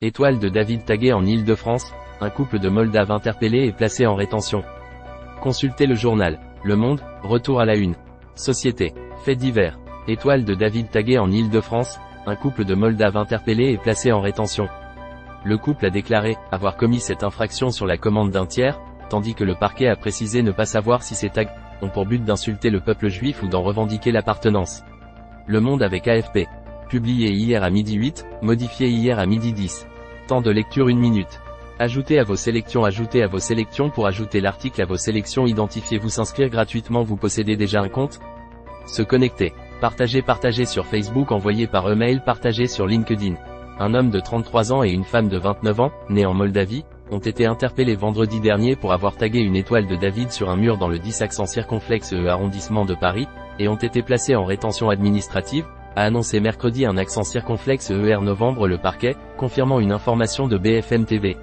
Étoile de David tagué en Île-de-France, un couple de Moldaves interpellé et placé en rétention. Consultez le journal Le Monde, retour à la une. Société, faits divers. Étoile de David tagué en Île-de-France, un couple de Moldaves interpellé et placé en rétention. Le couple a déclaré avoir commis cette infraction sur la commande d'un tiers, tandis que le parquet a précisé ne pas savoir si ces tags ont pour but d'insulter le peuple juif ou d'en revendiquer l'appartenance. Le Monde avec AFP. Publié hier à midi 8, modifié hier à midi 10. Temps de lecture 1 minute. Ajoutez à vos sélections pour ajouter l'article à vos sélections. Identifiez-vous, s'inscrire gratuitement. Vous possédez déjà un compte? Se connecter. Partager sur Facebook, envoyer par email, partager sur LinkedIn. Un homme de 33 ans et une femme de 29 ans, nés en Moldavie, ont été interpellés vendredi dernier pour avoir tagué une étoile de David sur un mur dans le 10 accent circonflexe arrondissement de Paris, et ont été placés en rétention administrative, a annoncé mercredi un accent circonflexe novembre le parquet, confirmant une information de BFM TV.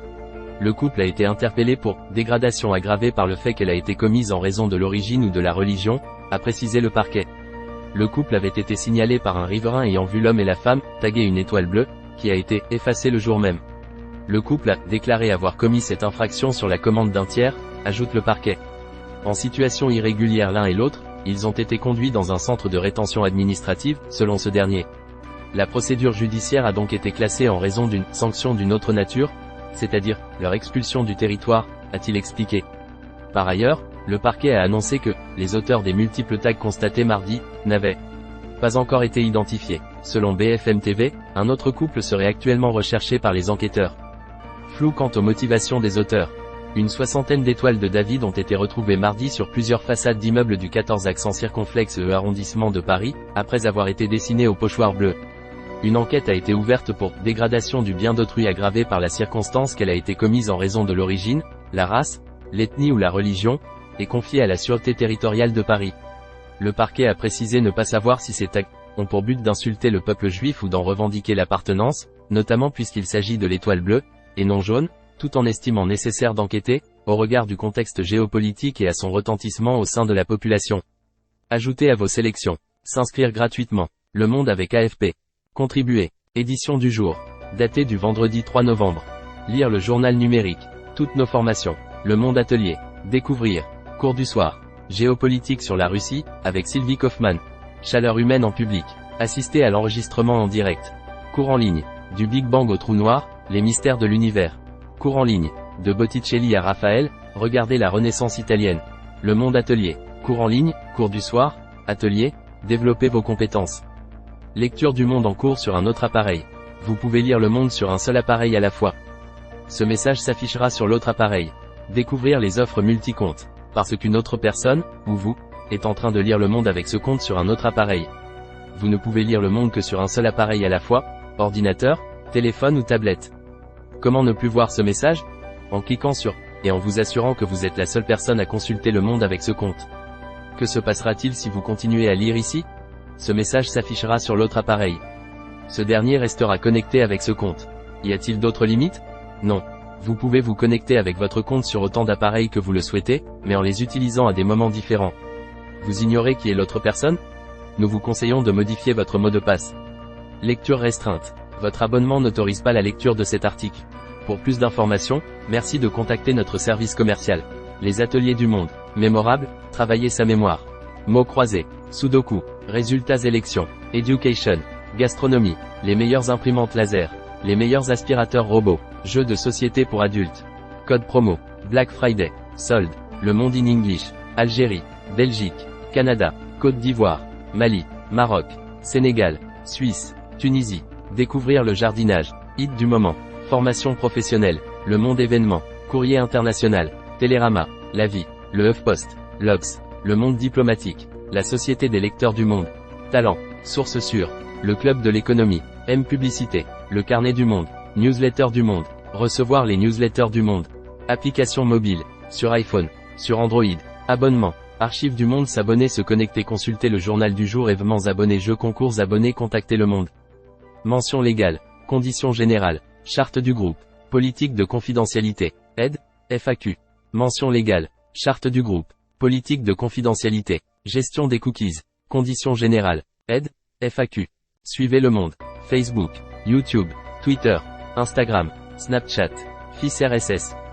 Le couple a été interpellé pour « dégradation aggravée par le fait qu'elle a été commise en raison de l'origine ou de la religion », a précisé le parquet. Le couple avait été signalé par un riverain ayant vu l'homme et la femme taguer une étoile bleue, qui a été effacée le jour même. Le couple a déclaré avoir commis cette infraction sur la commande d'un tiers, ajoute le parquet. En situation irrégulière l'un et l'autre, ils ont été conduits dans un centre de rétention administrative, selon ce dernier. La procédure judiciaire a donc été classée en raison d'une sanction d'une autre nature, c'est-à-dire leur expulsion du territoire, a-t-il expliqué. Par ailleurs, le parquet a annoncé que les auteurs des multiples tags constatés mardi n'avaient pas encore été identifiés. Selon BFM TV, un autre couple serait actuellement recherché par les enquêteurs. Flou quant aux motivations des auteurs. Une soixantaine d'étoiles de David ont été retrouvées mardi sur plusieurs façades d'immeubles du 14 accent circonflexe arrondissement de Paris, après avoir été dessinées au pochoir bleu. Une enquête a été ouverte pour dégradation du bien d'autrui aggravée par la circonstance qu'elle a été commise en raison de l'origine, la race, l'ethnie ou la religion, et confiée à la Sûreté territoriale de Paris. Le parquet a précisé ne pas savoir si ces tags ont pour but d'insulter le peuple juif ou d'en revendiquer l'appartenance, notamment puisqu'il s'agit de l'étoile bleue, et non jaune, tout en estimant nécessaire d'enquêter, au regard du contexte géopolitique et à son retentissement au sein de la population. Ajoutez à vos sélections. S'inscrire gratuitement. Le Monde avec AFP. Contribuer. Édition du jour. Datée du vendredi 3 novembre. Lire le journal numérique. Toutes nos formations. Le Monde Atelier. Découvrir. Cours du soir. Géopolitique sur la Russie, avec Sylvie Kaufmann. Chaleur humaine en public. Assister à l'enregistrement en direct. Cours en ligne. Du Big Bang au trou noir, les mystères de l'univers. Cours en ligne. De Botticelli à Raphaël, regardez la Renaissance italienne. Le Monde Atelier. Cours en ligne, cours du soir, atelier, développez vos compétences. Lecture du monde en cours sur un autre appareil. Vous pouvez lire le monde sur un seul appareil à la fois. Ce message s'affichera sur l'autre appareil. Découvrir les offres multi-comptes. Parce qu'une autre personne, ou vous, est en train de lire le monde avec ce compte sur un autre appareil. Vous ne pouvez lire le monde que sur un seul appareil à la fois, ordinateur, téléphone ou tablette. Comment ne plus voir ce message? En cliquant sur « et en vous assurant que vous êtes la seule personne à consulter le monde avec ce compte. Que se passera-t-il si vous continuez à lire ici? Ce message s'affichera sur l'autre appareil. Ce dernier restera connecté avec ce compte. Y a-t-il d'autres limites? Non. Vous pouvez vous connecter avec votre compte sur autant d'appareils que vous le souhaitez, mais en les utilisant à des moments différents. Vous ignorez qui est l'autre personne? Nous vous conseillons de modifier votre mot de passe. Lecture restreinte. Votre abonnement n'autorise pas la lecture de cet article. Pour plus d'informations, merci de contacter notre service commercial. Les ateliers du monde. Mémorable, travailler sa mémoire. Mots croisés. Sudoku. Résultats élections. Education. Gastronomie. Les meilleures imprimantes laser. Les meilleurs aspirateurs robots. Jeux de société pour adultes. Code promo. Black Friday. Solde. Le monde in English. Algérie. Belgique. Canada. Côte d'Ivoire. Mali. Maroc. Sénégal. Suisse. Tunisie. Découvrir le jardinage. Hit du moment. Formation professionnelle. Le monde événement. Courrier international. Télérama. La vie. Le HuffPost. l'Obs. Le monde diplomatique. La société des lecteurs du monde. Talent. Source sûre. Le club de l'économie. M Publicité. Le carnet du monde. Newsletter du monde. Recevoir les newsletters du monde. Application mobile. Sur iPhone. Sur Android. Abonnement. Archives du monde. S'abonner, se connecter, consulter le journal du jour, événements, abonnés, jeux, concours, abonnés, contacter le monde. Mention légale. Conditions générales. Charte du groupe. Politique de confidentialité. Aide. FAQ. Mention légale. Charte du groupe. Politique de confidentialité. Gestion des cookies. Conditions générales. Aide. FAQ. Suivez le monde. Facebook. YouTube. Twitter. Instagram, Snapchat, Fils RSS.